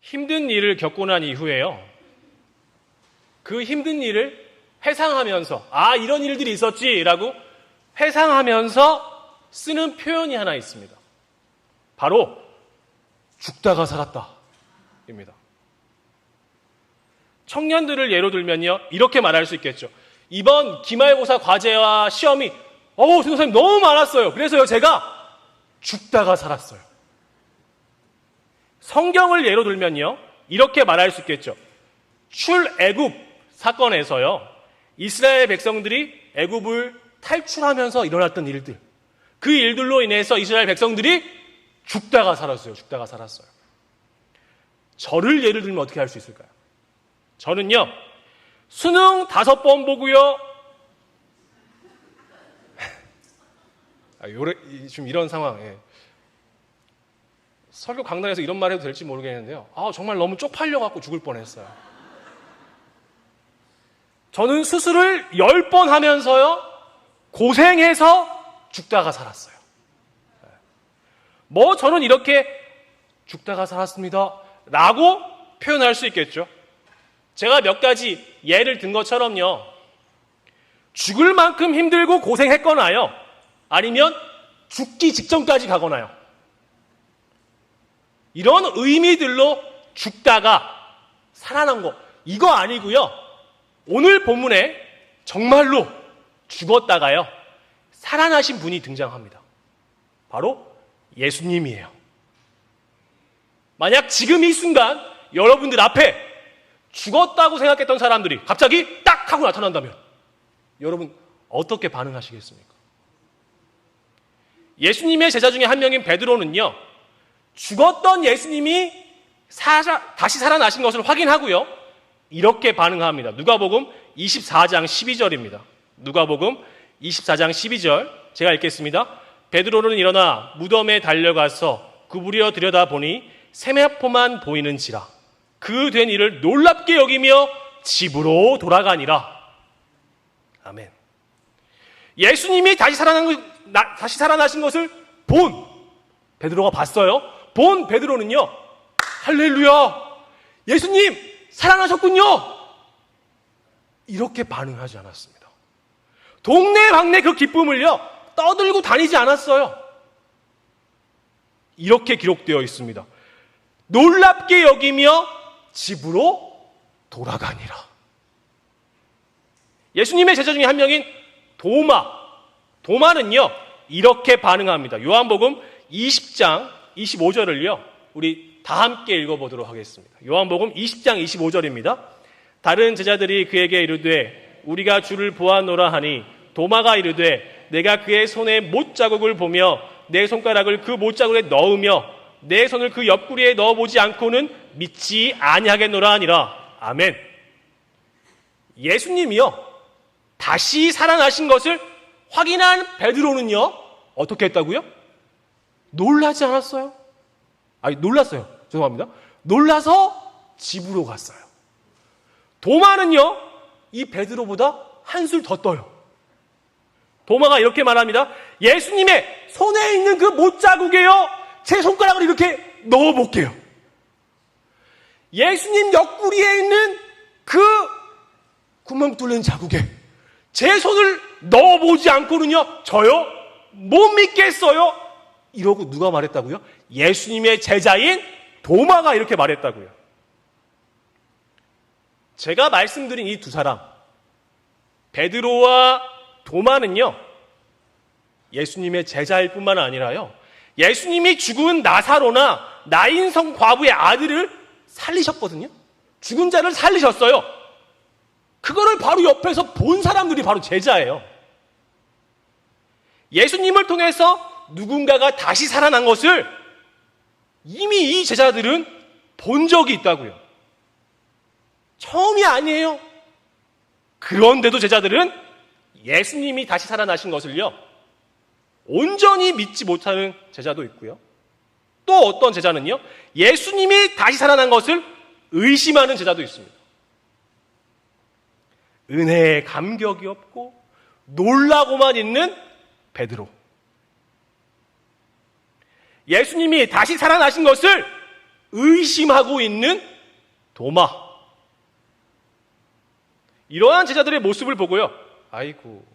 힘든 일을 겪고 난 이후에요, 그 힘든 일을 회상하면서 이런 일들이 있었지라고 회상하면서 쓰는 표현이 하나 있습니다. 바로 죽다가 살았다 입니다. 청년들을 예로 들면요, 이렇게 말할 수 있겠죠. 이번 기말고사 과제와 시험이 선생님 너무 많았어요. 그래서요, 제가 죽다가 살았어요. 성경을 예로 들면요, 이렇게 말할 수 있겠죠. 출애굽 사건에서요, 이스라엘 백성들이 애굽을 탈출하면서 일어났던 일들, 그 일들로 인해서 이스라엘 백성들이 죽다가 살았어요. 죽다가 살았어요. 저를 예를 들면 어떻게 할 수 있을까요? 저는요, 수능 5번 보고요, 지금 이런 상황에 설교 강단에서 이런 말 해도 될지 모르겠는데요, 정말 너무 쪽팔려갖고 죽을 뻔했어요. 저는 수술을 10번 하면서요, 고생해서 죽다가 살았어요. 저는 이렇게 죽다가 살았습니다 라고 표현할 수 있겠죠. 제가 몇 가지 예를 든 것처럼요, 죽을 만큼 힘들고 고생했거나요, 아니면 죽기 직전까지 가거나요, 이런 의미들로 죽다가 살아난 거, 이거 아니고요, 오늘 본문에 정말로 죽었다가요 살아나신 분이 등장합니다. 바로 예수님이에요. 만약 지금 이 순간 여러분들 앞에 죽었다고 생각했던 사람들이 갑자기 딱 하고 나타난다면 여러분 어떻게 반응하시겠습니까? 예수님의 제자 중에 한 명인 베드로는요, 죽었던 예수님이 다시 살아나신 것을 확인하고요, 이렇게 반응합니다. 누가복음 24장 12절입니다. 누가복음 24장 12절 제가 읽겠습니다. 베드로는 일어나 무덤에 달려가서 구부려 들여다보니 세마포만 보이는지라 그 된 일을 놀랍게 여기며 집으로 돌아가니라. 아멘. 예수님이 다시 살아나신 것을 본 베드로가 봤어요. 본 베드로는요, 할렐루야, 예수님 살아나셨군요, 이렇게 반응하지 않았습니다. 동네방네 그 기쁨을요 떠들고 다니지 않았어요. 이렇게 기록되어 있습니다. 놀랍게 여기며 집으로 돌아가니라. 예수님의 제자 중에 한 명인 도마는요 이렇게 반응합니다. 요한복음 20장 25절을요 우리 다 함께 읽어보도록 하겠습니다. 요한복음 20장 25절입니다. 다른 제자들이 그에게 이르되 우리가 주를 보았노라 하니 도마가 이르되 내가 그의 손에 못자국을 보며 내 손가락을 그 못자국에 넣으며 내 손을 그 옆구리에 넣어보지 않고는 믿지 아니하겠노라 하니라. 아멘. 예수님이요 다시 살아나신 것을 확인한 베드로는요 어떻게 했다고요? 놀라지 않았어요? 놀랐어요. 죄송합니다. 놀라서 집으로 갔어요. 도마는요 이 베드로보다 한술 더 떠요. 도마가 이렇게 말합니다. 예수님의 손에 있는 그 못자국에요 제 손가락을 이렇게 넣어볼게요. 예수님 옆구리에 있는 그 구멍 뚫린 자국에 제 손을 넣어보지 않고는요 저요 못 믿겠어요. 이러고 누가 말했다고요? 예수님의 제자인 도마가 이렇게 말했다고요. 제가 말씀드린 이 두 사람 베드로와 도마는요 예수님의 제자일 뿐만 아니라요 예수님이 죽은 나사로나 나인성 과부의 아들을 살리셨거든요. 죽은 자를 살리셨어요. 그거를 바로 옆에서 본 사람들이 바로 제자예요. 예수님을 통해서 누군가가 다시 살아난 것을 이미 이 제자들은 본 적이 있다고요. 처음이 아니에요. 그런데도 제자들은 예수님이 다시 살아나신 것을요 온전히 믿지 못하는 제자도 있고요. 또 어떤 제자는요 예수님이 다시 살아난 것을 의심하는 제자도 있습니다. 은혜에 감격이 없고 놀라고만 있는 베드로. 예수님이 다시 살아나신 것을 의심하고 있는 도마. 이러한 제자들의 모습을 보고요. 아이고,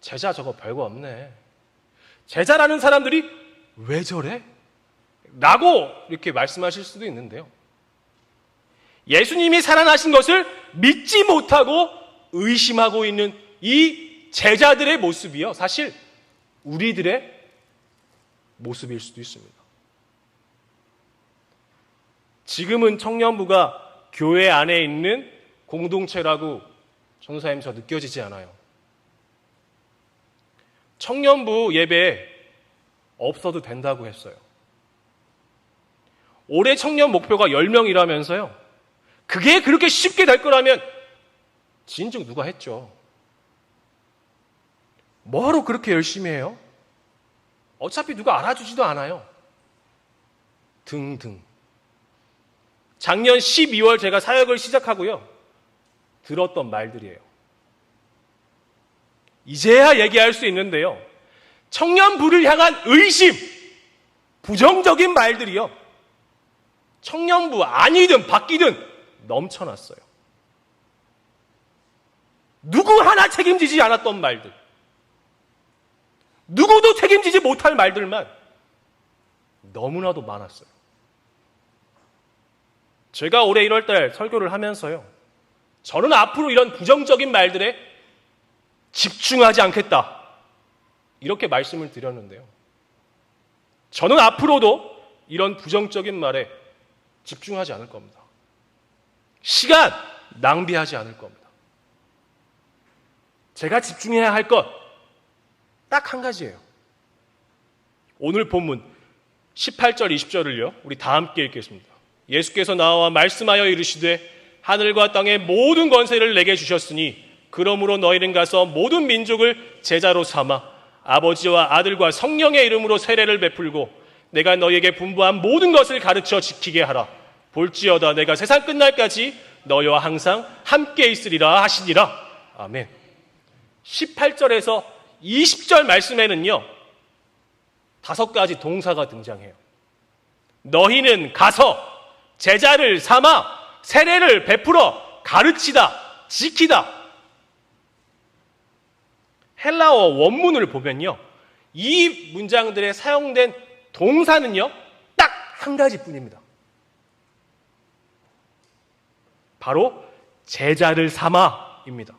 제자 저거 별거 없네. 제자라는 사람들이 왜 저래? 라고 이렇게 말씀하실 수도 있는데요. 예수님이 살아나신 것을 믿지 못하고 의심하고 있는 이 제자들의 모습이요. 사실 우리들의 모습일 수도 있습니다. 지금은 청년부가 교회 안에 있는 공동체라고 전도사님 저 느껴지지 않아요. 청년부 예배 없어도 된다고 했어요. 올해 청년 목표가 10명이라면서요. 그게 그렇게 쉽게 될 거라면 진즉 누가 했죠. 뭐하러 그렇게 열심히 해요? 어차피 누가 알아주지도 않아요. 등등. 작년 12월 제가 사역을 시작하고요. 들었던 말들이에요. 이제야 얘기할 수 있는데요. 청년부를 향한 의심, 부정적인 말들이요. 청년부 아니든 바뀌든 넘쳐났어요. 누구 하나 책임지지 않았던 말들. 누구도 책임지지 못할 말들만 너무나도 많았어요. 제가 올해 1월달 설교를 하면서요. 저는 앞으로 이런 부정적인 말들에 집중하지 않겠다. 이렇게 말씀을 드렸는데요. 저는 앞으로도 이런 부정적인 말에 집중하지 않을 겁니다. 시간 낭비하지 않을 겁니다. 제가 집중해야 할 것 딱 한 가지예요. 오늘 본문 18절 20절을요. 우리 다 함께 읽겠습니다. 예수께서 나와 말씀하여 이르시되 하늘과 땅의 모든 권세를 내게 주셨으니 그러므로 너희는 가서 모든 민족을 제자로 삼아 아버지와 아들과 성령의 이름으로 세례를 베풀고 내가 너희에게 분부한 모든 것을 가르쳐 지키게 하라. 볼지어다 내가 세상 끝날까지 너희와 항상 함께 있으리라 하시니라. 아멘. 18절에서 20절 말씀에는요. 5가지 동사가 등장해요. 너희는 가서 제자를 삼아 세례를 베풀어 가르치다, 지키다. 헬라어 원문을 보면요. 이 문장들에 사용된 동사는요. 딱 한 가지뿐입니다. 바로 제자를 삼아입니다.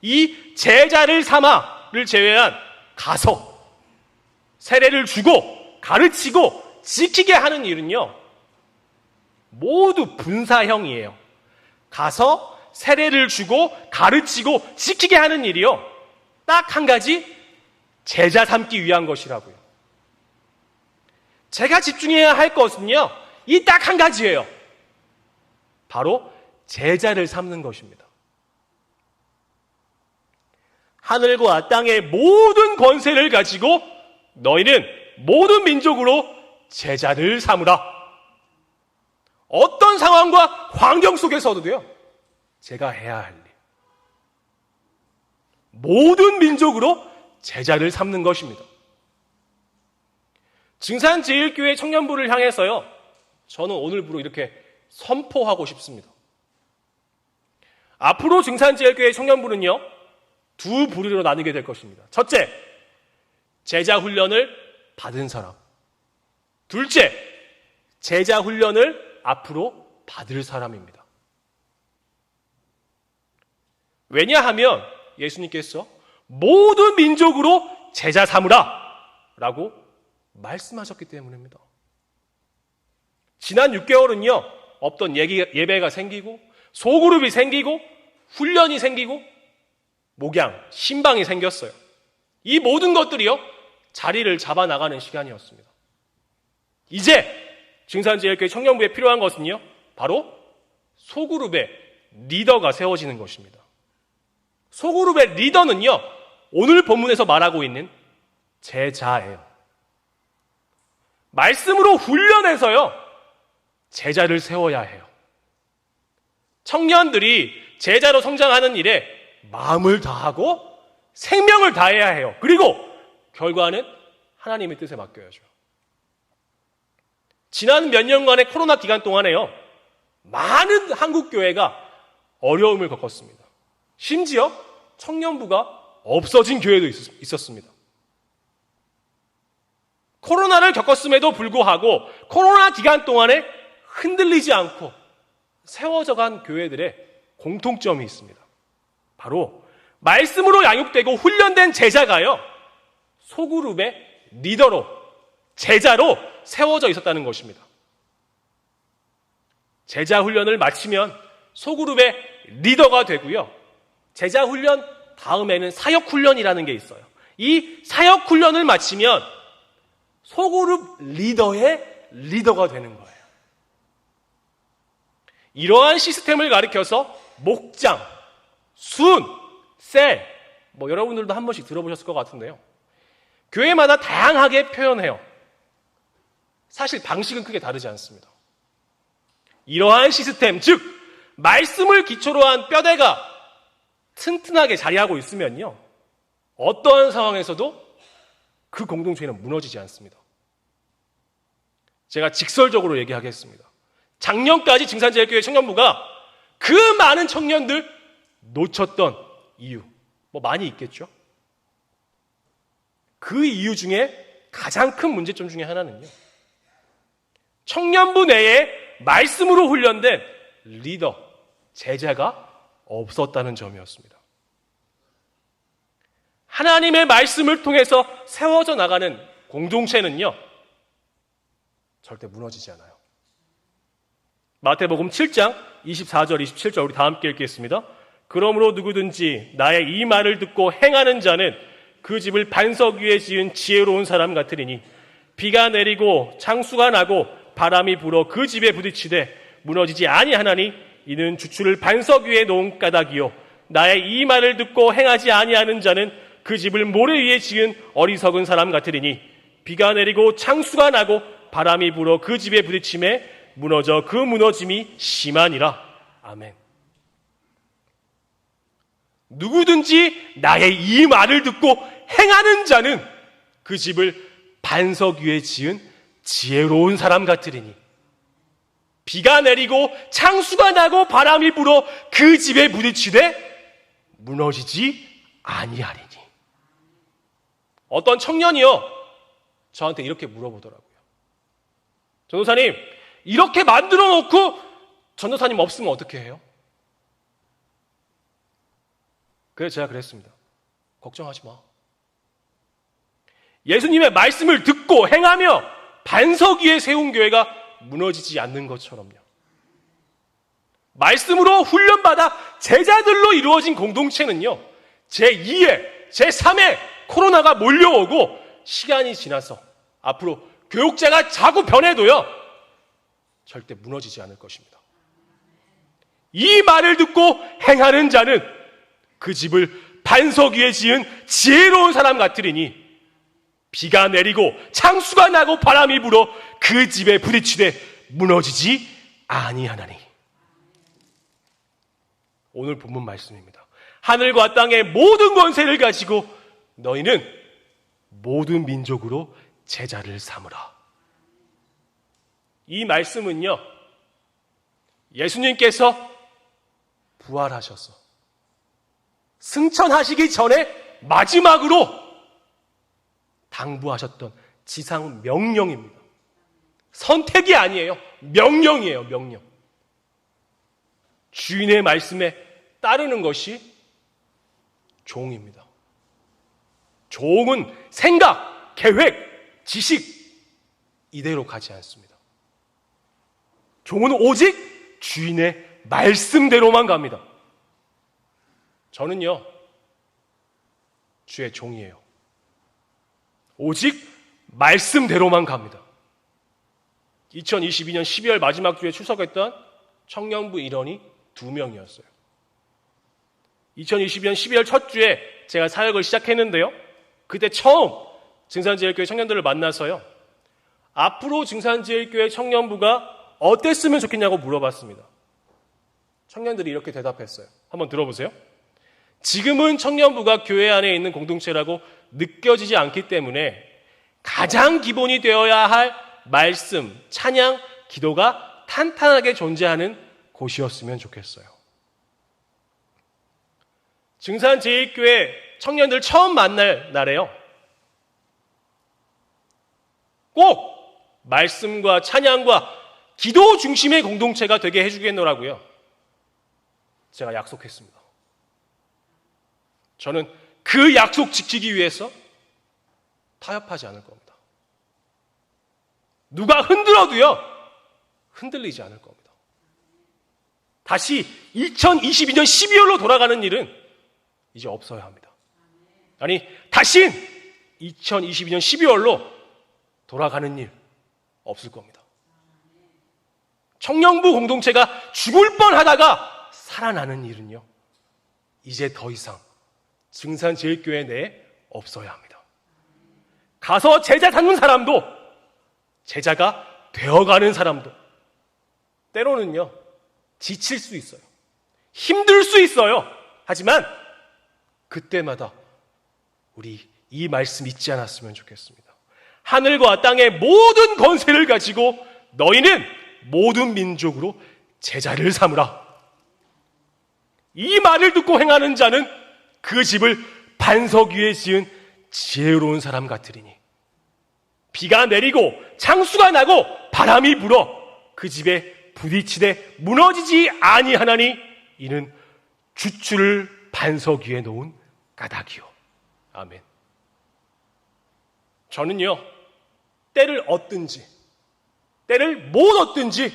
이 제자를 삼아를 제외한 가서 세례를 주고 가르치고 지키게 하는 일은요. 모두 분사형이에요. 가서 세례를 주고 가르치고 지키게 하는 일이요. 딱 한 가지 제자 삼기 위한 것이라고요. 제가 집중해야 할 것은요. 이 딱 한 가지예요. 바로 제자를 삼는 것입니다. 하늘과 땅의 모든 권세를 가지고 너희는 모든 민족으로 제자를 삼으라. 어떤 상황과 환경 속에서도요. 제가 해야 할 일. 모든 민족으로 제자를 삼는 것입니다. 증산제일교회 청년부를 향해서요. 저는 오늘부로 이렇게 선포하고 싶습니다. 앞으로 증산제일교회 청년부는요. 2 부류로 나뉘게 될 것입니다. 첫째, 제자 훈련을 받은 사람. 둘째, 제자 훈련을 앞으로 받을 사람입니다. 왜냐하면 예수님께서 모든 민족으로 제자 삼으라 라고 말씀하셨기 때문입니다. 지난 6개월은요. 없던 예배가 생기고 소그룹이 생기고 훈련이 생기고 목양, 신방이 생겼어요. 이 모든 것들이요. 자리를 잡아나가는 시간이었습니다. 이제 증산제일교회 청년부에 필요한 것은요. 바로 소그룹의 리더가 세워지는 것입니다. 소그룹의 리더는요. 오늘 본문에서 말하고 있는 제자예요. 말씀으로 훈련해서요. 제자를 세워야 해요. 청년들이 제자로 성장하는 일에 마음을 다하고 생명을 다해야 해요. 그리고 결과는 하나님의 뜻에 맡겨야죠. 지난 몇 년간의 코로나 기간 동안에요, 많은 한국 교회가 어려움을 겪었습니다. 심지어 청년부가 없어진 교회도 있었습니다. 코로나를 겪었음에도 불구하고 코로나 기간 동안에 흔들리지 않고 세워져 간 교회들의 공통점이 있습니다. 바로 말씀으로 양육되고 훈련된 제자가요, 소그룹의 리더로, 제자로 세워져 있었다는 것입니다. 제자 훈련을 마치면 소그룹의 리더가 되고요, 제자 훈련 다음에는 사역 훈련이라는 게 있어요. 이 사역 훈련을 마치면 소그룹 리더의 리더가 되는 거예요. 이러한 시스템을 가리켜서 목장, 순, 셀, 여러분들도 한 번씩 들어보셨을 것 같은데요, 교회마다 다양하게 표현해요. 사실 방식은 크게 다르지 않습니다. 이러한 시스템, 즉 말씀을 기초로 한 뼈대가 튼튼하게 자리하고 있으면요, 어떠한 상황에서도 그 공동체는 무너지지 않습니다. 제가 직설적으로 얘기하겠습니다. 작년까지 증산제일교회 청년부가 그 많은 청년들 놓쳤던 이유, 많이 있겠죠? 그 이유 중에 가장 큰 문제점 중에 하나는요, 청년부 내에 말씀으로 훈련된 리더, 제자가 없었다는 점이었습니다. 하나님의 말씀을 통해서 세워져 나가는 공동체는요, 절대 무너지지 않아요. 마태복음 7장 24절 27절 우리 다 함께 읽겠습니다. 그러므로 누구든지 나의 이 말을 듣고 행하는 자는 그 집을 반석 위에 지은 지혜로운 사람 같으리니 비가 내리고 창수가 나고 바람이 불어 그 집에 부딪히되 무너지지 아니하나니 이는 주추를 반석 위에 놓은 까닭이요 나의 이 말을 듣고 행하지 아니하는 자는 그 집을 모래 위에 지은 어리석은 사람 같으리니 비가 내리고 창수가 나고 바람이 불어 그 집에 부딪힘에 무너져 그 무너짐이 심하니라. 아멘. 누구든지 나의 이 말을 듣고 행하는 자는 그 집을 반석 위에 지은 지혜로운 사람 같으리니 비가 내리고 창수가 나고 바람이 불어 그 집에 부딪히되 무너지지 아니하리니. 어떤 청년이요, 저한테 이렇게 물어보더라고요. 전도사님, 이렇게 만들어 놓고 전도사님 없으면 어떻게 해요? 그래서 제가 그랬습니다. 걱정하지 마. 예수님의 말씀을 듣고 행하며 반석 위에 세운 교회가 무너지지 않는 것처럼요, 말씀으로 훈련받아 제자들로 이루어진 공동체는요, 제2의, 제3의 코로나가 몰려오고 시간이 지나서 앞으로 교육자가 자꾸 변해도요, 절대 무너지지 않을 것입니다. 이 말을 듣고 행하는 자는 그 집을 반석 위에 지은 지혜로운 사람 같으리니 비가 내리고 창수가 나고 바람이 불어 그 집에 부딪히되 무너지지 아니하나니. 오늘 본문 말씀입니다. 하늘과 땅의 모든 권세를 가지고 너희는 모든 민족으로 제자를 삼으라. 이 말씀은요, 예수님께서 부활하셔서 승천하시기 전에 마지막으로 당부하셨던 지상 명령입니다. 선택이 아니에요. 명령이에요. 명령. 주인의 말씀에 따르는 것이 종입니다. 종은 생각, 계획, 지식 이대로 가지 않습니다. 종은 오직 주인의 말씀대로만 갑니다. 저는요, 주의 종이에요. 오직 말씀대로만 갑니다. 2022년 12월 마지막 주에 출석했던 청년부 일원이 2명이었어요. 2022년 12월 첫 주에 제가 사역을 시작했는데요, 그때 처음 증산제일교회 청년들을 만나서요, 앞으로 증산제일교회 청년부가 어땠으면 좋겠냐고 물어봤습니다. 청년들이 이렇게 대답했어요. 한번 들어보세요. 지금은 청년부가 교회 안에 있는 공동체라고 느껴지지 않기 때문에 가장 기본이 되어야 할 말씀, 찬양, 기도가 탄탄하게 존재하는 곳이었으면 좋겠어요. 증산제일교회 청년들 처음 만날 날에요. 꼭 말씀과 찬양과 기도 중심의 공동체가 되게 해주겠노라고요. 제가 약속했습니다. 저는 그 약속 지키기 위해서 타협하지 않을 겁니다. 누가 흔들어도요, 흔들리지 않을 겁니다. 다시 2022년 12월로 돌아가는 일은 이제 없어야 합니다. 아니, 다신 2022년 12월로 돌아가는 일 없을 겁니다. 청년부 공동체가 죽을 뻔하다가 살아나는 일은요, 이제 더 이상 증산제일교회 내에 없어야 합니다. 가서 제자 삼는 사람도, 제자가 되어가는 사람도 때로는요, 지칠 수 있어요. 힘들 수 있어요. 하지만 그때마다 우리 이 말씀 잊지 않았으면 좋겠습니다. 하늘과 땅의 모든 권세를 가지고 너희는 모든 민족으로 제자를 삼으라. 이 말을 듣고 행하는 자는 그 집을 반석 위에 지은 지혜로운 사람 같으리니 비가 내리고 창수가 나고 바람이 불어 그 집에 부딪히되 무너지지 아니하나니 이는 주추를 반석 위에 놓은 까닭이요. 아멘. 저는요, 때를 얻든지 때를 못 얻든지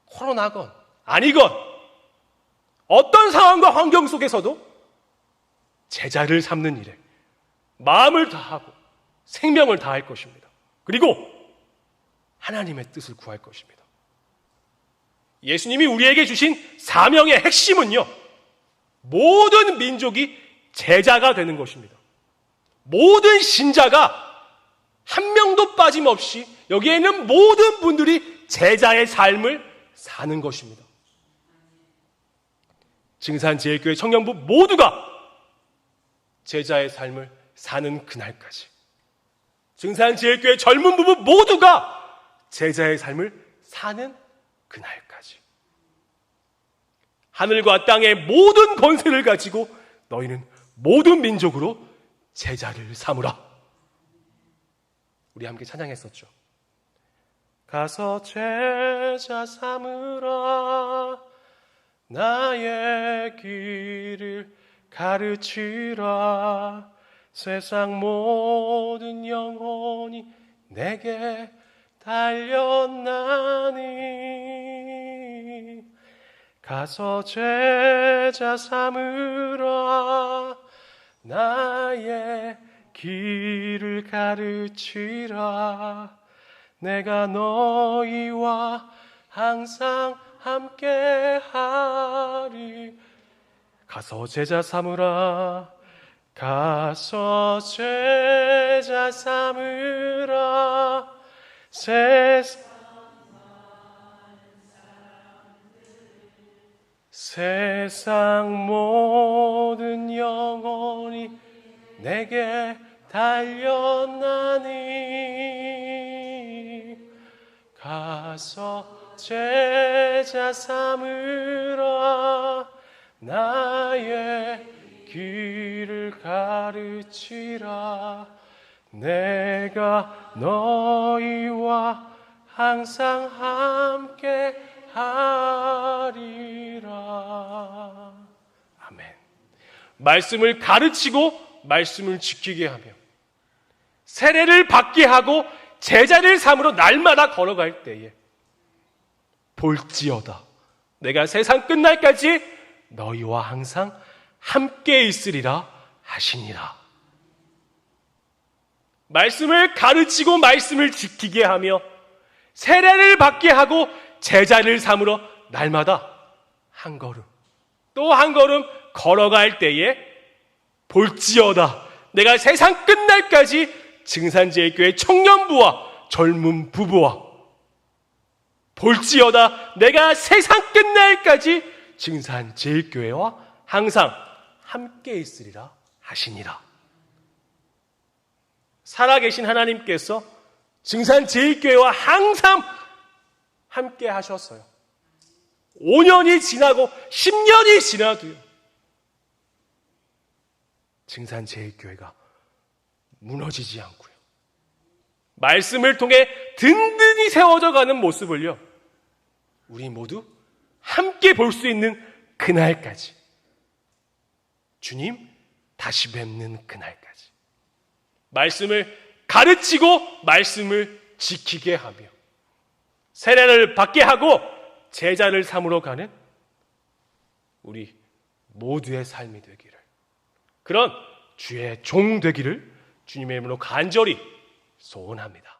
코로나건 아니건 어떤 상황과 환경 속에서도 제자를 삼는 일에 마음을 다하고 생명을 다할 것입니다. 그리고 하나님의 뜻을 구할 것입니다. 예수님이 우리에게 주신 사명의 핵심은요, 모든 민족이 제자가 되는 것입니다. 모든 신자가 한 명도 빠짐없이 여기에 있는 모든 분들이 제자의 삶을 사는 것입니다. 증산제일교회 청년부 모두가 제자의 삶을 사는 그날까지, 증산제일교회 젊은 부부 모두가 제자의 삶을 사는 그날까지, 하늘과 땅의 모든 권세를 가지고 너희는 모든 민족으로 제자를 삼으라. 우리 함께 찬양했었죠. 가서 제자 삼으라, 나의 길을 가르치라, 세상 모든 영혼이 내게 달렸나니 가서 제자 삼으라, 나의 길을 가르치라, 내가 너희와 항상 함께하리. 가서 제자 삼으라, 가서 제자 삼으라, 세상 모든 영혼이 내게 달렸나니 가서 제자 삼으라, 나의 길을 가르치라, 내가 너희와 항상 함께 하리라. 아멘. 말씀을 가르치고 말씀을 지키게 하며 세례를 받게 하고 제자를 삼으러 날마다 걸어갈 때에 볼지어다 내가 세상 끝날까지 너희와 항상 함께 있으리라 하시니라. 말씀을 가르치고 말씀을 지키게 하며 세례를 받게 하고 제자를 삼으러 날마다 한 걸음 또 한 걸음 걸어갈 때에 볼지어다 내가 세상 끝날까지 증산제일교회 청년부와 젊은 부부와 볼지어다 내가 세상 끝날까지 증산제일교회와 항상 함께 있으리라 하시니라. 살아계신 하나님께서 증산제일교회와 항상 함께 하셨어요. 5년이 지나고 10년이 지나도요. 증산제일교회가 무너지지 않고요. 말씀을 통해 든든히 세워져 가는 모습을요. 우리 모두 함께 볼 수 있는 그날까지. 주님 다시 뵙는 그날까지. 말씀을 가르치고 말씀을 지키게 하며 세례를 받게 하고 제자를 삼으러 가는 우리 모두의 삶이 되기를, 그런 주의 종 되기를 주님의 이름으로 간절히 소원합니다.